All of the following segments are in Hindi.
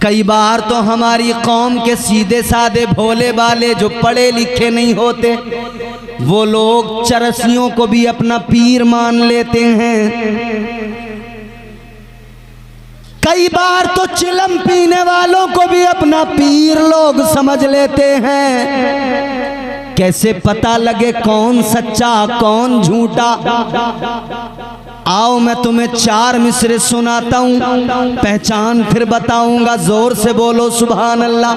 कई बार तो हमारी कौम के सीधे साधे भोले भाले जो पढ़े लिखे नहीं होते वो लोग चरसियों को भी अपना पीर मान लेते हैं। कई बार तो चिलम पीने वालों को भी अपना पीर लोग समझ लेते हैं। कैसे पता लगे कौन सच्चा कौन झूठा? आओ मैं तुम्हें 4 मिसरे सुनाता हूँ, पहचान फिर बताऊंगा। जोर से बोलो सुभान अल्लाह।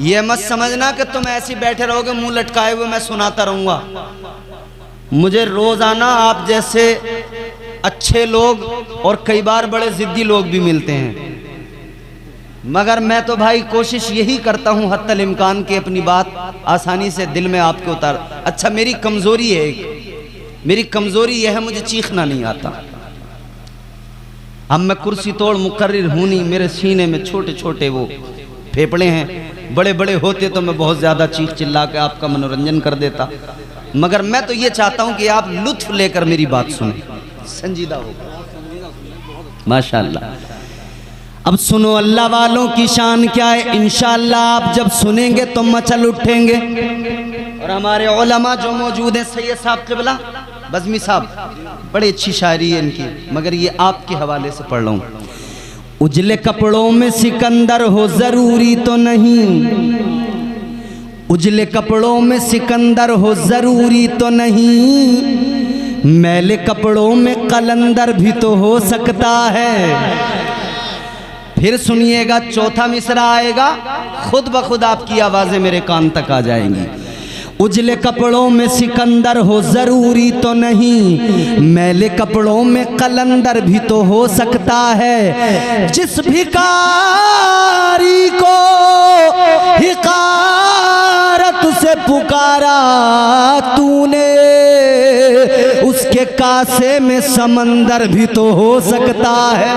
ये मत समझना कि तुम ऐसे बैठे रहोगे मुंह लटकाए हुए मैं सुनाता रहूंगा। मुझे रोजाना आप जैसे अच्छे लोग और कई बार बड़े जिद्दी लोग भी मिलते हैं, मगर मैं तो भाई कोशिश यही करता हूँ हत्तल इम्कान के अपनी बात आसानी से दिल में आपके उतार। अच्छा मेरी कमजोरी है, मेरी कमजोरी यह है मुझे चीखना नहीं आता। अब मैं कुर्सी तोड़ मुकर्रिर हूं नहीं, मेरे सीने में छोटे छोटे वो फेफड़े हैं, बड़े बड़े होते तो मैं बहुत ज्यादा चीख चिल्ला के आपका मनोरंजन कर देता, मगर मैं तो ये चाहता हूं कि आप लुत्फ लेकर मेरी बात सुने, संजीदा होगा माशाअल्लाह। अब सुनो अल्लाह वालों की शान क्या है, इंशाअल्लाह आप जब सुनेंगे तो मचल उठेंगे। और हमारे उलमा जो मौजूद हैं, सैयद साहब क़िबला बज़मी साहब, बड़ी अच्छी शायरी है इनकी, मगर ये आपके हवाले से पढ़ रहा हूँ। उजले कपड़ों में सिकंदर हो जरूरी तो नहीं, उजले कपड़ों में सिकंदर हो जरूरी तो नहीं, मैले कपड़ों में कलंदर भी तो हो सकता है। फिर सुनिएगा, चौथा मिसरा आएगा, खुद ब खुद आपकी आवाजें मेरे कान तक आ जाएंगी। उजले कपड़ों में सिकंदर हो जरूरी तो नहीं, मैले कपड़ों में कलंदर भी तो हो सकता है। जिस भिखारी को हिकारत से पुकारा तूने, उसके कासे में समंदर भी तो हो सकता है।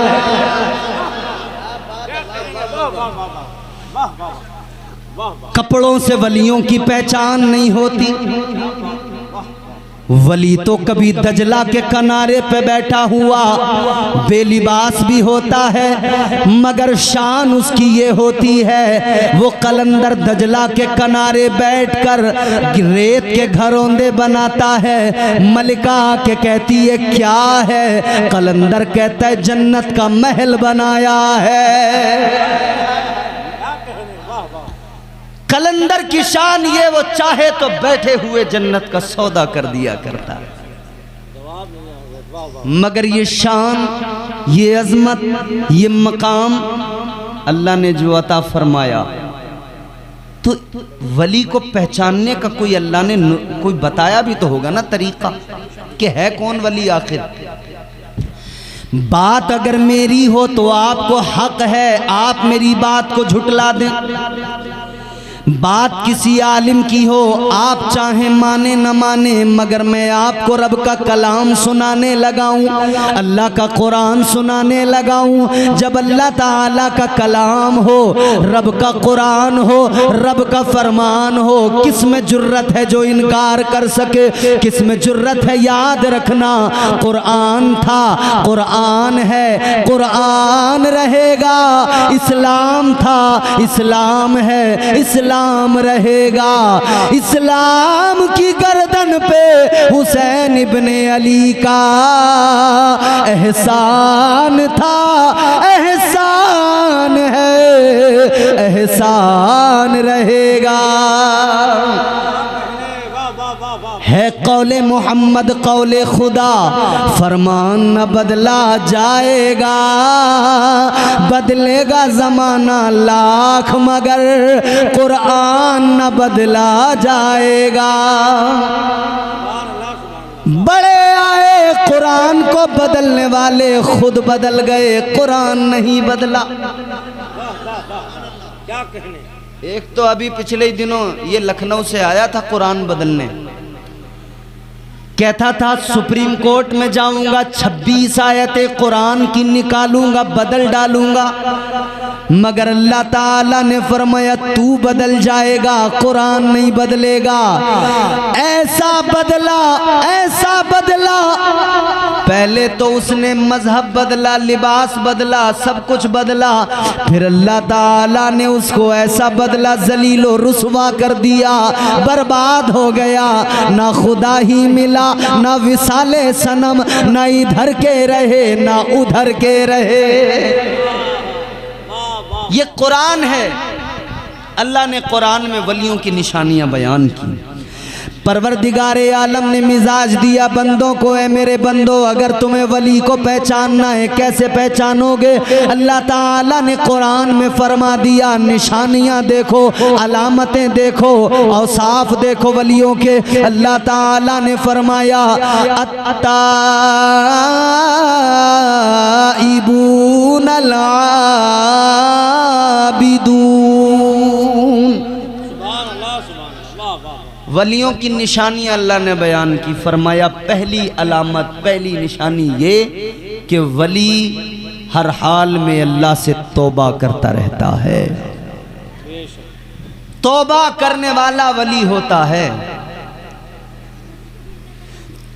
कपड़ों से वलियों की पहचान नहीं होती। वली तो कभी दजला के किनारे पे बैठा हुआ बेलिबास भी होता है, मगर शान उसकी ये होती है वो कलंदर दजला के किनारे बैठकर रेत के घरौंदे बनाता है। मलिका के कहती है क्या है, कलंदर कहता है जन्नत का महल बनाया है। कलंदर की शान ये, वो चाहे तो बैठे हुए जन्नत का सौदा कर दिया करता है। मगर ये शान, ये अजमत, ये मकाम अल्लाह ने जो अता फरमाया, तो वली को पहचानने का कोई अल्लाह ने कोई बताया भी तो होगा ना तरीका, कि है कौन वली आखिर। बात अगर मेरी हो तो आपको हक है आप मेरी बात को झुटला दें। बात किसी आलिम की हो, आप चाहे माने न माने, मगर मैं आपको रब का कलाम सुनाने लगाऊं, अल्लाह का कुरान सुनाने लगाऊं। जब अल्लाह ताला का कलाम हो, रब का कुरान हो, रब का फरमान हो, किस में जुर्रत है जो इनकार कर सके, किस में जुर्रत है। याद रखना, कुरान था, कुरान है, कुरान रहेगा। इस्लाम था, इस्लाम है, इस्लाम रहेगा। इस्लाम की गर्दन पे हुसैन इब्ने अली का एहसान था, एहसान है, एहसान रहेगा। है कौले मोहम्मद कौले खुदा, फरमान न बदला जाएगा। बदलेगा जमाना लाख, मगर कुरान न बदला जाएगा। बड़े आए कुरान को बदलने वाले, खुद बदल गए, कुरान नहीं बदला। क्या कहने। एक तो अभी पिछले दिनों ये लखनऊ से आया था कुरान बदलने, कहता था सुप्रीम कोर्ट में जाऊंगा, 26 आयतें कुरान की निकालूंगा, बदल डालूंगा। मगर अल्लाह ताला ने फरमाया तू बदल जाएगा, कुरान नहीं बदलेगा। ऐसा बदला, ऐसा बदला। पहले तो उसने मजहब बदला, लिबास बदला, सब कुछ बदला। फिर अल्लाह ताला ने उसको ऐसा बदला, जलीलो रुसवा कर दिया, बर्बाद हो गया। ना खुदा ही मिला, ना विसाले सनम, ना इधर के रहे ना उधर के रहे। ये कुरान है। अल्लाह ने कुरान में वलियों की निशानियां बयान की। परवरदिगारे आलम ने मिजाज दिया बंदों को, ए मेरे बंदो, अगर तुम्हें वली को पहचानना है कैसे पहचानोगे? अल्लाह ताला ने कुरान में फरमा दिया निशानियां देखो, अलामतें देखो, औसाफ देखो वलियों के। अल्लाह ताला ने फरमाया अत्ताइबून आबिदून। वलियों की निशानियां अल्लाह ने बयान की। फरमाया पहली अलामत, पहली निशानी ये कि वली हर हाल में अल्लाह से तौबा करता रहता है। तौबा करने वाला वली होता है।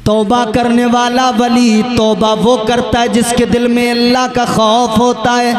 तौबा करने वाला वली तौबा वो करता है जिसके दिल में अल्लाह का खौफ होता है।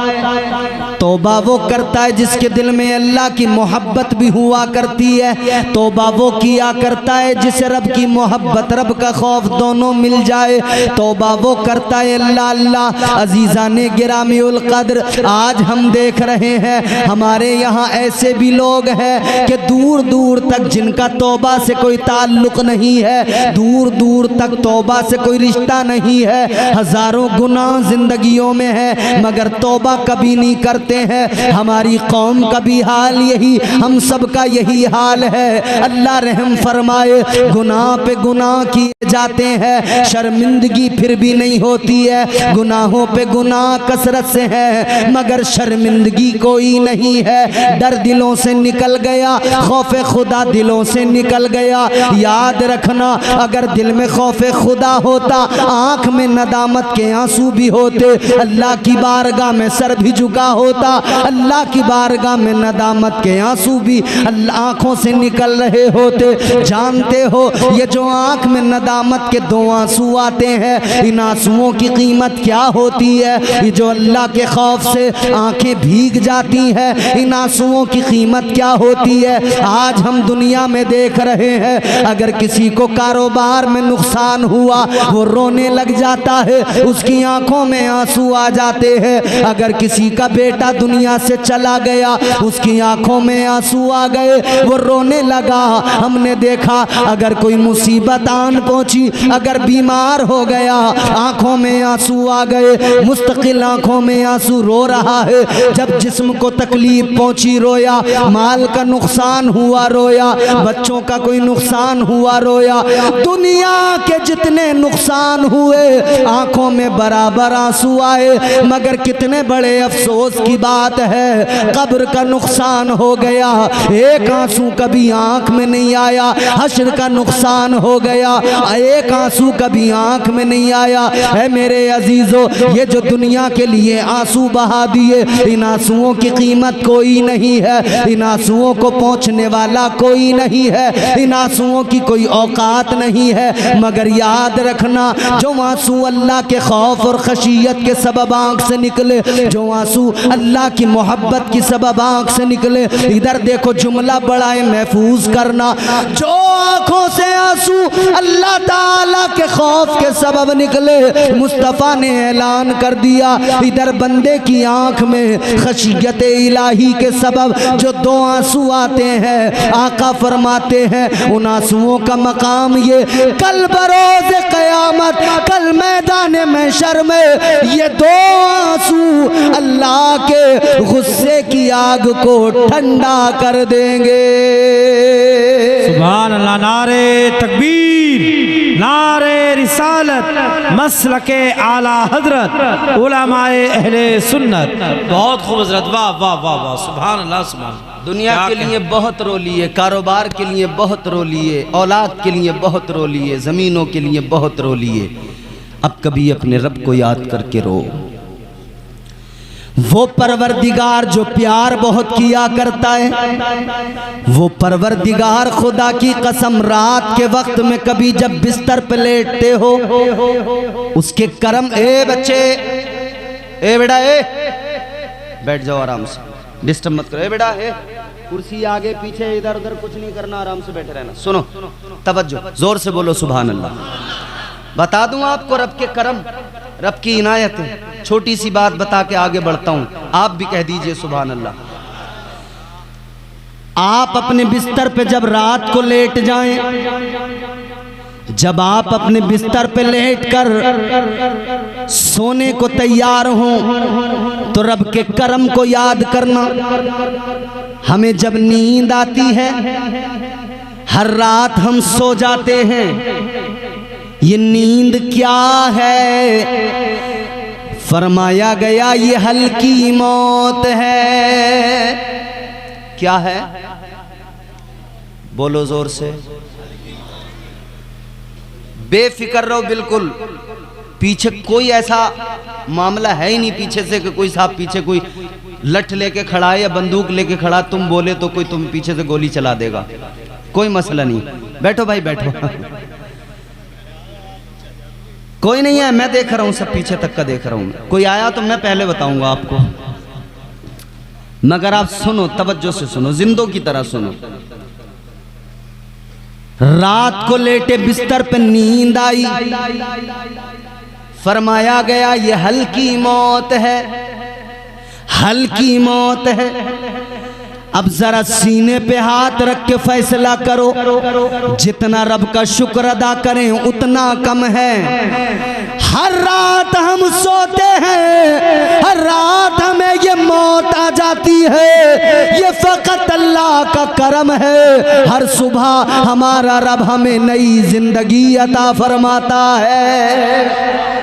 तौबा वो करता है जिसके दिल में अल्लाह की मोहब्बत भी हुआ करती है। तौबा वो किया करता है जिसे रब की मोहब्बत, रब का खौफ दोनों मिल जाए। तौबा वो करता है अल्लाह अल्लाह। अजीज़ाने गिरामीउल क़द्र, आज हम देख रहे हैं हमारे यहाँ ऐसे भी लोग हैं कि दूर दूर तक जिनका तौबा से कोई ताल्लुक़ नहीं है, दूर दूर तक तौबा से कोई रिश्ता नहीं है, हजारों गुनाह जिंदगियों में है मगर तौबा कभी नहीं करते हैं। हमारी कौम का भी हाल यही, हम सब का यही हाल है। अल्लाह रहम फरमाए, गुनाह पे गुनाह किए जाते हैं, शर्मिंदगी फिर भी नहीं होती है। गुनाहों पे गुनाह कसरत से है मगर शर्मिंदगी कोई नहीं है। डर दिलों से निकल गया, खौफ खुदा दिलों से निकल गया। याद रखना, अगर दिल में खौफ खुदा होता, आंख में नदामत के आंसू भी होते, अल्लाह की बारगाह में सर भी झुका होता, अल्लाह की बारगाह में नदामत के आंसू भी आंखों से निकल रहे होते। जानते हो ये जो आंख में नदामत के दो आंसू आते हैं, इन आंसुओं की कीमत क्या होती है? ये जो अल्लाह के खौफ से आंखें भीग जाती हैं, इन आंसुओं की कीमत क्या होती है? आज हम दुनिया में देख रहे हैं, अगर किसी को कारोबार में नुकसान हुआ वो रोने लग जाता है, उसकी आंखों में आंसू आ जाते हैं। अगर किसी का बेटा दुनिया से चला गया, उसकी आंखों में आंसू आ गए, वो रोने लगा। हमने देखा अगर कोई मुसीबत आन पहुंची, अगर बीमार हो गया, आंखों में आंसू आ गए, मुस्तकिल आंखों में आंसू रो रहा है। जब जिस्म को तकलीफ पहुंची रोया, माल का नुकसान हुआ रोया, बच्चों का कोई नुकसान हुआ रोया। दुनिया के जितने नुकसान हुए आंखों में बराबर आंसू आए, मगर कितने बड़े अफसोस की बात है, कब्र का नुकसान हो गया, एक आंसू कभी आंख में नहीं आया। हश्र का नुकसान हो गया, एक आंसू कभी आंख में नहीं आया। है मेरे अजीजों, ये जो दुनिया के लिए आंसू बहा दिए, इन आंसुओं की कीमत कोई नहीं है, इन आंसुओं को पहुंचने वाला कोई नहीं है, इन आंसुओं की कोई औकात नहीं है। मगर याद रखना, जो आंसू अल्लाह के खौफ और खशियत के सबब आंख से निकले, जो आंसू अल्लाह की मोहब्बत की सबब आंख से निकले, इधर देखो जुमला बड़ा है, महफूज करना, जो आंखों से आंसू अल्लाह ताला के खौफ के सबब निकले, मुस्तफ़ा ने ऐलान कर दिया, इधर बंदे की आंख में खशियत इलाही के सबब जो दो आंसू आते हैं, आका फरमाते हैं उन आंसुओं का मकाम ये, कल बरोज क़यामत, कल मैदान महशर में ये दो आंसू अल्लाह के गुस्से की आग को ठंडा कर देंगे। सुभान अल्लाह। नारे तकबीर, नारे रिसालत, मसलके आला हजरत, उलमाए अहले सुन्नत। बहुत खूब हजरत, वाह वाह वाह वाह, सुभान अल्लाह सुभान। दुनिया के लिए बहुत रो लिए, कारोबार के लिए बहुत रो लिए, औलाद के लिए बहुत रो लिए, ज़मीनों के लिए बहुत रो लिए। अब कभी अपने रब को याद करके रो। वो परवरदिगार जो प्यार बहुत किया करता है, वो परवरदिगार खुदा की कसम रात के वक्त में कभी जब बिस्तर पे लेटते हो, उसके करम। ए बच्चे, ए बेटा, ए बैठ जाओ आराम से, डिस्टर्ब मत करो। ए बेटा, ए कुर्सी आगे पीछे इधर उधर कुछ नहीं करना, आराम से बैठे रहना। सुनो, तवज्जो, जोर से बोलो सुभान अल्लाह। बता दूं आपको रब के करम, रब की इनायत है। छोटी सी बात बता के आगे बढ़ता हूं, आप भी कह दीजिए सुभान अल्लाह। आप अपने बिस्तर पे जब रात को लेट जाएं, जब आप अपने बिस्तर पे लेटकर सोने को तैयार हों, तो रब के करम को याद करना। हमें जब नींद आती है, हर रात हम सो जाते हैं, ये नींद क्या है? फरमाया गया ये हल्की मौत है। क्या है? बोलो जोर से। बेफिक्र रहो बिल्कुल, पीछे कोई ऐसा मामला है ही नहीं पीछे से कि कोई साहब पीछे कोई लठ लेके खड़ा है या बंदूक लेके खड़ा, तुम बोले तो कोई तुम पीछे से गोली चला देगा, कोई मसला नहीं। बैठो भाई बैठो, कोई नहीं है, मैं देख रहा हूं, सब पीछे तक का देख रहा हूं। कोई आया तो मैं पहले बताऊंगा आपको, मगर आप सुनो, तवज्जो से सुनो, जिंदों की तरह सुनो। रात को लेटे बिस्तर पे नींद आई, फरमाया गया ये हल्की मौत है, हल्की मौत है। अब जरा सीने पे हाथ रख के फैसला करो, जितना रब का शुक्र अदा करें उतना कम है। हर रात हम सोते हैं, हर रात हमें ये मौत आ जाती है, ये फकत अल्लाह का करम है। हर सुबह हमारा रब हमें नई जिंदगी अता फरमाता है।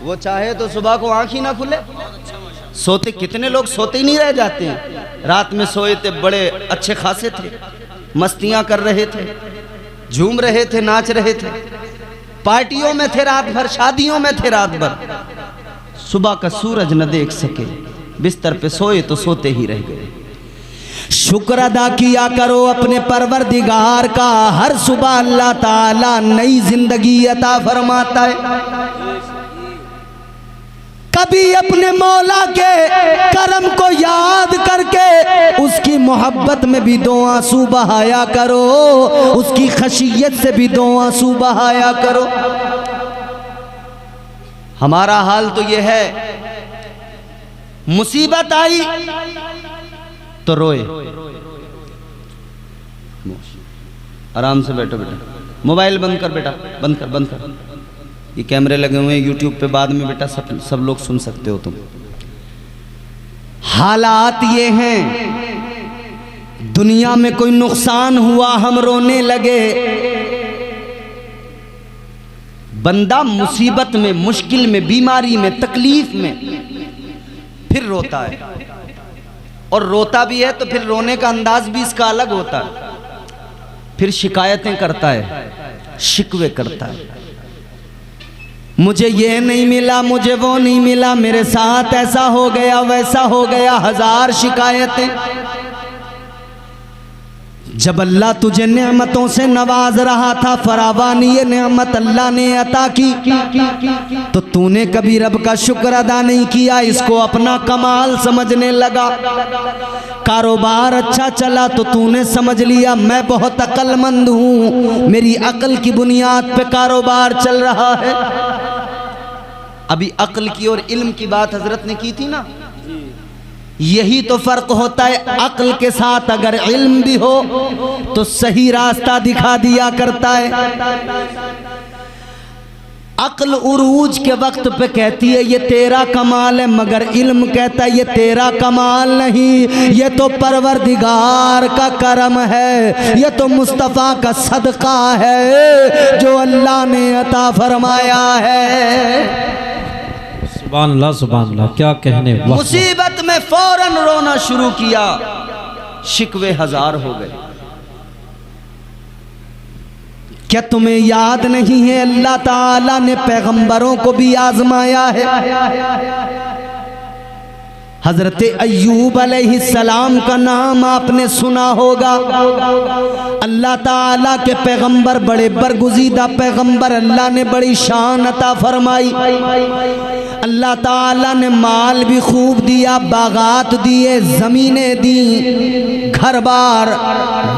वो चाहे तो सुबह को आंख ही ना खुले। सोते कितने लोग सोते ही नहीं रह जाते हैं। रात में सोए थे, बड़े अच्छे खासे थे, मस्तियां कर रहे थे, झूम रहे थे, नाच रहे थे, पार्टियों में थे रात भर, शादियों में थे रात भर, सुबह का सूरज न देख सके, बिस्तर पे सोए तो सोते ही रह गए। शुक्र अदा किया करो अपने परवरदिगार का, हर सुबह अल्लाह ताला नई जिंदगी अता फरमाता है। कभी अपने मौला के करम को याद करके उसकी मोहब्बत में भी दो आंसू बहाया करो, उसकी खशियत से भी दो आंसू बहाया करो। हमारा हाल तो ये है, मुसीबत आई तो रोए। आराम से बैठो बेटा, मोबाइल बंद कर बेटा, बंद कर, बंद कर। ये कैमरे लगे हुए हैं यूट्यूब पे, बाद में बेटा सब लोग सुन सकते हो तुम। हालात ये हैं, दुनिया में कोई नुकसान हुआ हम रोने लगे। बंदा मुसीबत में, मुश्किल में, बीमारी में, तकलीफ में फिर रोता है, और रोता भी है तो फिर रोने का अंदाज भी इसका अलग होता है। फिर शिकायतें करता है, शिकवे करता है, मुझे ये नहीं मिला, मुझे वो नहीं मिला, मेरे साथ ऐसा हो गया, वैसा हो गया, हजार शिकायतें। जब अल्लाह तुझे नेमतों से नवाज रहा था, फरावानी ये नेमत अल्लाह ने अता की, तो तूने कभी रब का शुक्र अदा नहीं किया, इसको अपना कमाल समझने लगा। कारोबार अच्छा चला तो तूने समझ लिया मैं बहुत अक्लमंद हूँ, मेरी अक्ल की बुनियाद पे कारोबार चल रहा है। अभी अक्ल की और इल्म की बात हजरत ने की थी ना, यही तो फर्क होता है। अक्ल के साथ अगर इल्म भी हो तो सही रास्ता दिखा दिया करता है। अक्ल उरूज के वक्त पे कहती है ये तेरा कमाल है, मगर इल्म कहता है ये तेरा कमाल नहीं, ये तो परवरदिगार का करम है, ये तो मुस्तफ़ा का सदका है जो अल्लाह ने अता फरमाया है। सुभान अल्लाह, सुभान अल्लाह, क्या कहने। मुसीबत में फौरन रोना शुरू किया, शिकवे हजार हो गए। क्या तुम्हें याद नहीं है अल्लाह ताला ने पैगंबरों को भी आजमाया है। हजरत अय्यूब अलैहिस्सलाम का नाम आपने सुना होगा। अल्लाह ताला के पैगंबर बड़े बरगुज़ीदा पैगंबर, अल्लाह ने बड़ी शान अता फरमाई। अल्लाह ताला ने माल भी खूब दिया, बागात दिए, ज़मीनें दी, घर बार,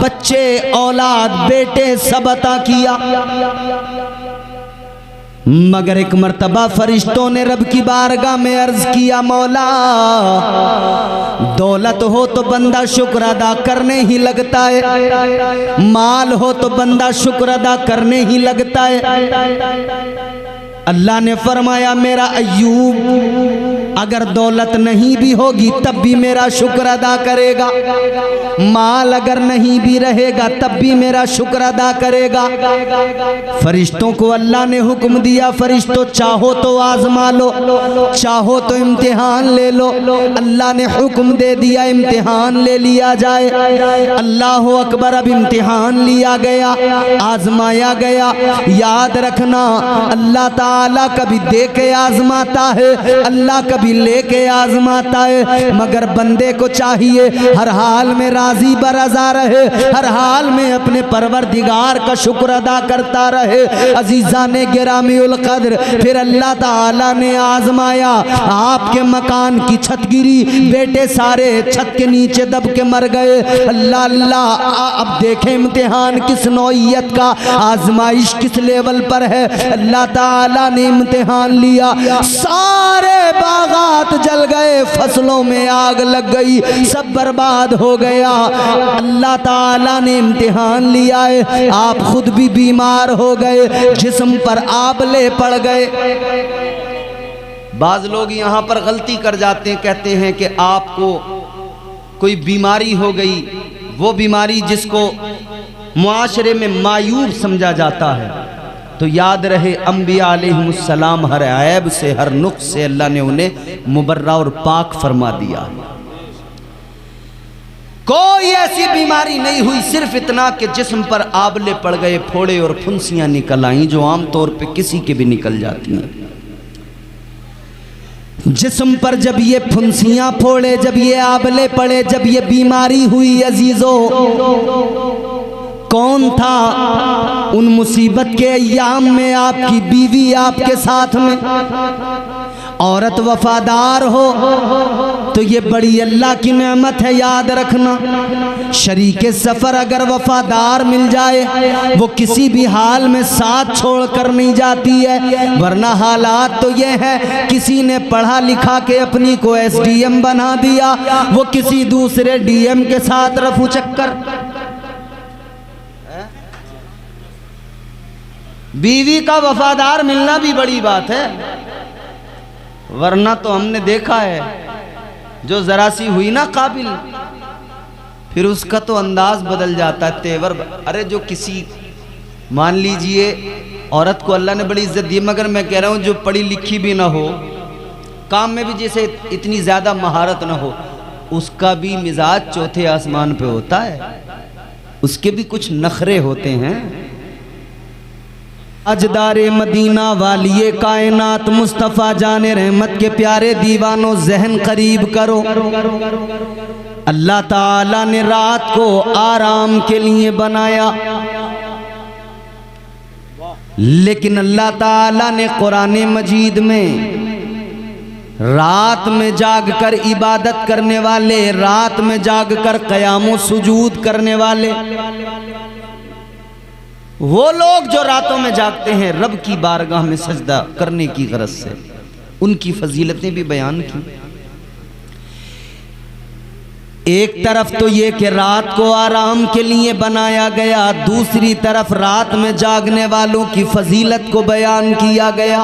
बच्चे, औलाद, बेटे सब अता किया। मगर एक मर्तबा फरिश्तों ने रब की बारगाह में अर्ज किया, मौला दौलत हो तो बंदा शुक्र अदा करने ही लगता है, माल हो तो बंदा शुक्र अदा करने ही लगता है। अल्लाह ने फरमाया मेरा अय्यूब अगर दौलत नहीं भी होगी तब भी मेरा शुक्र अदा करेगा, माल अगर नहीं भी रहेगा तब भी मेरा शुक्र अदा करेगा। फरिश्तों को अल्लाह ने हुक्म दिया, फरिश्तों चाहो तो आजमा लो, चाहो तो इम्तिहान ले लो। अल्लाह ने हुक्म दे दिया इम्तिहान ले लिया जाए। अल्लाह अकबर, अब इम्तिहान लिया गया, आजमाया गया। याद रखना अल्लाह ताला कभी दे के आजमाता है, अल्लाह कभी लेके आजमाता है। मगर बंदे को चाहिए हर हाल में राजी बरज़ा रहे, हर हाल में अपने परवरदिगार का शुक्र अदा करता रहे। अजीज़ा ने गिरामीउल क़द्र, फिर अल्लाह ताला ने आजमाया। आपके मकान की छत गिरी, बेटे सारे छत के नीचे दब के मर गए। अल्लाह अल्लाह, अब देखें इम्तिहान किस नौइयत का, आजमाइश किस लेवल पर है। अल्लाह ताला ने इम्तिहान लिया, सारे बागात जल गए, फसलों में आग लग गई, सब बर्बाद हो गया। अल्लाह ताला ने इम्तिहान लिया है, आप खुद भी बीमार हो गए, जिस्म पर आबले पड़ गए। बाज लोग यहाँ पर गलती कर जाते हैं, कहते हैं कि आपको कोई बीमारी हो गई, वो बीमारी जिसको मुआशरे में मायूब समझा जाता है। तो याद रहे अंबिया अलैहिमुस्सलाम हर ऐब से, हर नुक्स से अल्लाह ने उन्हें मुबर्रा और पाक फरमा दिया। कोई ऐसी बीमारी नहीं हुई, सिर्फ इतना कि जिस्म पर आबले पड़ गए, फोड़े और फुंसियां निकल आई, जो आमतौर पे किसी के भी निकल जाती हैं। जिस्म पर जब ये फुंसियां फोड़े, जब ये आबले पड़े, जब ये बीमारी हुई अजीजों, कौन था उन मुसीबत के अय्याम में? आपकी बीवी आपके साथ में, औरत वफादार हो तो ये बड़ी अल्लाह की नेमत है, याद रखना। शरीके सफ़र अगर वफादार मिल जाए, वो किसी भी हाल में साथ छोड़ कर नहीं जाती है। वरना हालात तो ये है, किसी ने पढ़ा लिखा के अपनी को SDM बना दिया, वो किसी दूसरे DM के साथ रफू चक्कर। बीवी का वफादार मिलना भी बड़ी बात है, वरना तो हमने देखा है जो जरा सी हुई ना काबिल, फिर उसका तो अंदाज बदल जाता है, तेवर। अरे जो किसी, मान लीजिए औरत को अल्लाह ने बड़ी इज्जत दी, मगर मैं कह रहा हूँ जो पढ़ी लिखी भी ना हो, काम में भी जैसे इतनी ज़्यादा महारत ना हो, उसका भी मिजाज चौथे आसमान पे होता है, उसके भी कुछ नखरे होते हैं। अजदारे मदीना वालिए कायनात मुस्तफ़ा जाने रहमत के प्यारे दीवानों, जहन करीब करो। अल्लाह ताला ने रात को आराम के लिए बनाया, लेकिन अल्लाह ताला ने कुरान मजीद में रात में जागकर इबादत करने वाले, रात में जागकर क़याम सुजूद करने वाले, वो लोग जो रातों में जागते हैं रब की बारगाह में सजदा करने की गरज से, उनकी फजीलतें भी बयान की। एक तरफ तो ये कि रात को आराम के लिए बनाया गया, दूसरी तरफ रात में जागने वालों की फजीलत को बयान किया गया।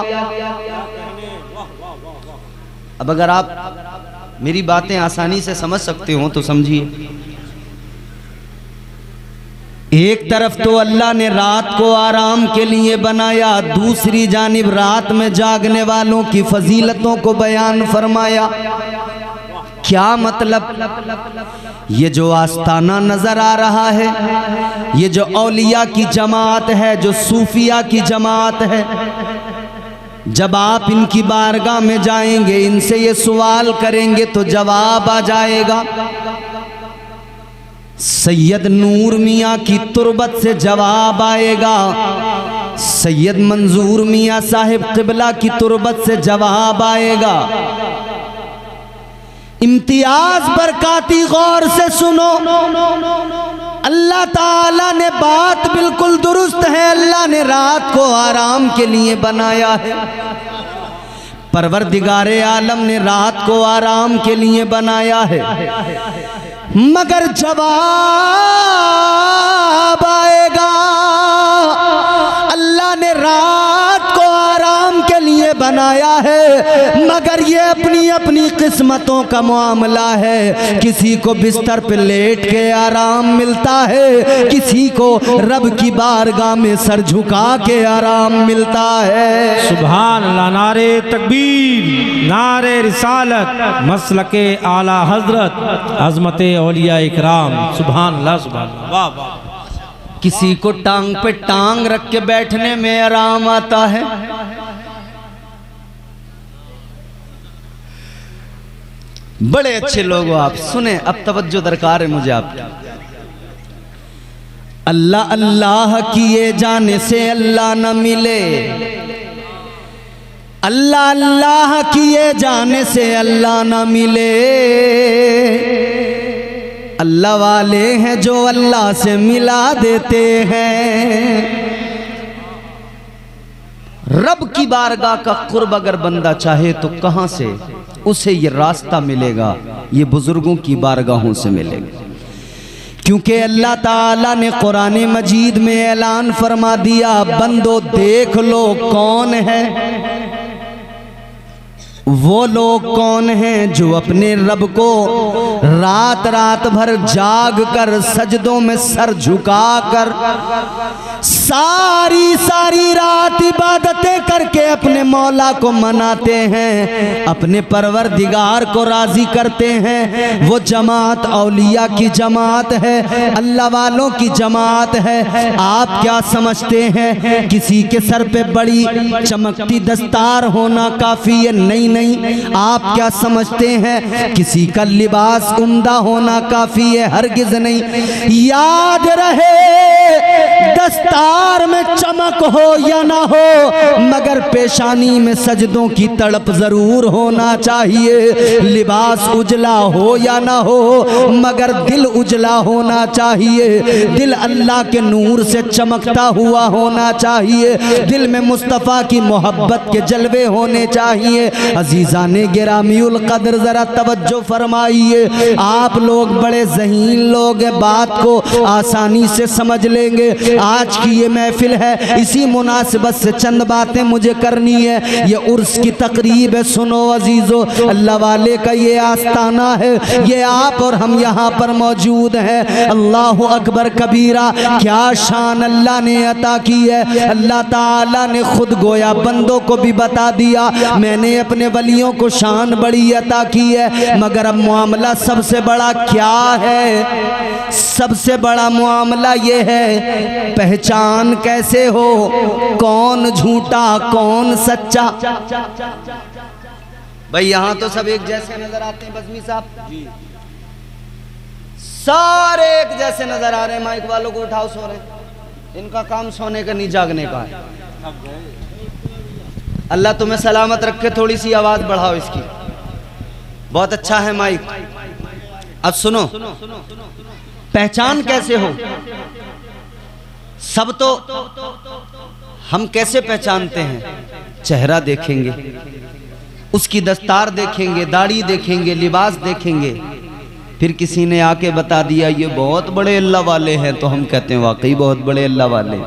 अब अगर आप मेरी बातें आसानी से समझ सकते हो तो समझिए। एक तरफ तो अल्लाह ने रात को आराम के लिए बनाया, दूसरी जानिब रात में जागने वालों की फजीलतों को बयान फरमाया। क्या मतलब? ये जो आस्ताना नजर आ रहा है, ये जो औलिया की जमात है, जो सूफिया की जमात है, जब आप इनकी बारगाह में जाएंगे, इनसे ये सवाल करेंगे तो जवाब आ जाएगा। सैयद नूर मियाँ की तुरबत से जवाब आएगा, सैयद मंजूर मियाँ साहिब क़िबला की तुरबत से जवाब आएगा। इम्तियाज बरकाती गौर से सुनो, अल्लाह ताला ने बात बिल्कुल दुरुस्त है। अल्लाह ने रात को आराम के लिए बनाया है, परवरदिगारे आलम ने रात को आराम के लिए बनाया है, मगर जवाब आएगा। अल्लाह ने रात को आराम के लिए बनाया है, मगर ये अपनी अपनी किस्मतों का मामला है। किसी को बिस्तर पे लेट के आराम मिलता है, किसी को रब की बारगाह में सर झुका के आराम मिलता है। सुभान अल्लाह। नारे तकबीर, नारे रिसालत, मसलके आला हजरत, अज़मत औलिया इकराम। सुभान अल्लाह, सुभान अल्लाह, वाह वाह। किसी को टांग पे टांग रख के बैठने में आराम आता है, बड़े अच्छे लोग हो आप। सुने, अब तवज्जो दरकार है मुझे आपकी। अल्लाह अल्लाह किए जाने से अल्लाह न मिले, अल्लाह अल्लाह किए जाने से अल्लाह न मिले। अल्लाह वाले हैं जो अल्लाह से मिला देते हैं। रब की बारगाह का कुर्ब अगर बंदा चाहे तो कहां से उसे ये रास्ता मिलेगा? ये बुजुर्गों की बारगाहों से मिलेगा, क्योंकि अल्लाह ताला ने कुरान मजीद में ऐलान फरमा दिया, बंदो देख लो कौन है वो लोग, कौन हैं जो अपने रब को रात रात भर जाग कर सजदों में सर झुका कर सारी सारी रात इबादतें करके अपने मौला को मनाते हैं, अपने परवरदिगार को राजी करते हैं। वो जमात औलिया की जमात है, अल्लाह वालों की जमात है। आप क्या समझते हैं किसी के सर पे बड़ी चमकती दस्तार होना काफी है? नहीं नहीं। आप क्या समझते हैं किसी का लिबास उम्दा होना काफी है? हरगिज नहीं। याद रहे, दस्तार में चमक हो या ना हो, मगर पेशानी में सजदों की तड़प जरूर होना चाहिए। लिबास उजला हो या ना हो, मगर दिल उजला होना चाहिए। दिल अल्लाह के नूर से चमकता हुआ होना चाहिए। दिल में मुस्तफ़ा की मोहब्बत के जलवे होने चाहिए। अजीज़ाने गिरामीउल कद्र, जरा तवज्जो फरमाइए। आप लोग बड़े ज़हीन लोग हैं, बात को आसानी से समझ लेंगे। आज की ये महफिल है, इसी मुनासिबत से चंद बातें मुझे करनी है। ये उर्स की तकरीब है, सुनो अजीज़ो, अल्लाह वाले का ये आस्ताना है। ये आप और हम यहाँ पर मौजूद हैं। अल्लाह अकबर कबीरा, क्या शान अल्लाह ने अता की है। अल्लाह ताला ने खुद गोया बंदों को भी बता दिया, मैंने अपने वलियों को शान बड़ी अता की है। मगर अब मामला सबसे बड़ा क्या है? सबसे बड़ा मामला ये है, पहचान कैसे हो कौन झूठा कौन सच्चा। भाई यहाँ तो सब एक जैसे नजर आते हैं बज़मी साहब, सारे एक जैसे नजर आ रहे हैं। माइक वालों को उठाओ, सो रहे हैं। इनका काम सोने का नहीं जागने का है। अल्लाह तुम्हें सलामत रखे, थोड़ी सी आवाज बढ़ाओ इसकी। बहुत अच्छा है माइक। अब सुनो, पहचान कैसे हो? सब तो हम कैसे पहचानते हैं? चेहरा देखेंगे, उसकी दस्तार देखेंगे, दाढ़ी देखेंगे, लिबास देखेंगे। फिर किसी ने आके बता दिया ये बहुत बड़े अल्लाह वाले हैं, तो हम कहते हैं वाकई बहुत बड़े अल्लाह वाले।